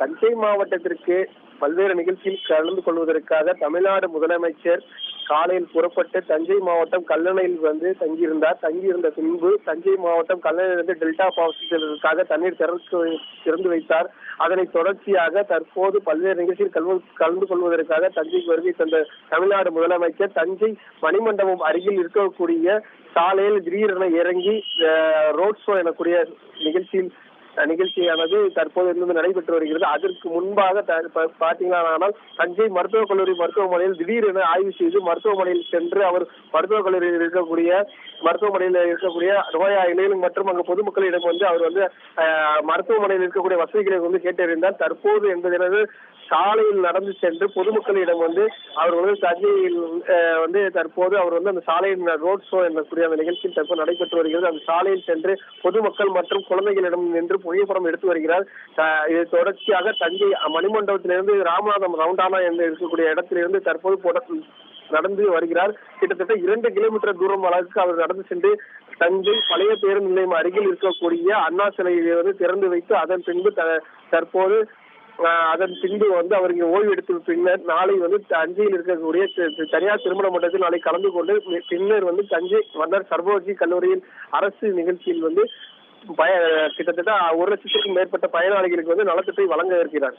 தஞ்சை மாவட்டத்திற்கு பல்வேறு நிகழ்ச்சியில் கலந்து கொள்வதற்காக தமிழ்நாடு முதலமைச்சர் காலையில் புறப்பட்டு தஞ்சை மாவட்டம் கல்லணையில் தங்கியிருந்தார். தங்கியிருந்த பின்பு தஞ்சை மாவட்டம் கல்லணையிலிருந்து டெல்டா பாசனத்திற்காக தண்ணீர் திறந்து வைத்தார். அதனை தொடர்ச்சியாக தற்போது பல்வேறு நிகழ்ச்சியில் கலந்து கொள்வதற்காக தஞ்சைக்கு வருகை தந்த தமிழ்நாடு முதலமைச்சர் தஞ்சை மணிமண்டபம் அருகில் இருக்கக்கூடிய சாலையில் திடீரென இறங்கி ரோட் ஷோ எனக்கூடிய நிகழ்ச்சியானது தற்போது நடைபெற்று வருகிறது. அதற்கு முன்பாக பாத்தீங்களானால் தஞ்சை மருத்துவக் கல்லூரி மருத்துவமனையில் திடீரென ஆய்வு செய்து மருத்துவமனையில் சென்று அவர் மருத்துவக் கல்லூரியில் இருக்கக்கூடிய நோயாளிகள் மற்றும் அங்கு பொதுமக்களிடம் அவர் மருத்துவமனையில் இருக்கக்கூடிய வசதிகளை கேட்டறிந்தார். தற்போது என்பது சாலையில் நடந்து சென்று பொதுமக்களிடம் அவர் தஞ்சையில் தற்போது அவர் அந்த சாலையின் ரோட் ஷோ எனக்கூடிய அந்த நிகழ்ச்சியில் தற்போது நடைபெற்று வருகிறது. அந்த சாலையில் சென்று பொதுமக்கள் மற்றும் குழந்தைகளிடம் நின்று புகைப்படம் எடுத்து வருகிறார். இது தொடர்ச்சியாக தஞ்சை மணிமண்டபத்திலிருந்து ராமநாதம் ரவுண்டானா என்று இருக்கக்கூடிய இடத்திலிருந்து தற்போது நடந்து வருகிறார். கிட்டத்தட்ட 2 கிலோமீட்டர் தூரம் அளவுக்கு அவர் நடந்து சென்று தஞ்சை பழைய பேருந்து நிலையம் அருகில் இருக்கக்கூடிய அண்ணா சிலையை திறந்து வைத்து அதன் பின்பு அவருக்கு ஓய்வு எடுத்த பின்னர் நாளை தஞ்சையில் இருக்கக்கூடிய தனியார் திருமண மண்டபத்தில் நாளை கலந்து கொண்டு பின்னர் தஞ்சை மன்னர் சர்வோஜி கல்லூரியில் அரசு நிகழ்ச்சியில் கிட்டத்தட்ட 1 லட்சத்திற்கும் மேற்பட்ட பயனாளிகளுக்கு நலத்திட்டத்தை வழங்க இருக்கிறார்.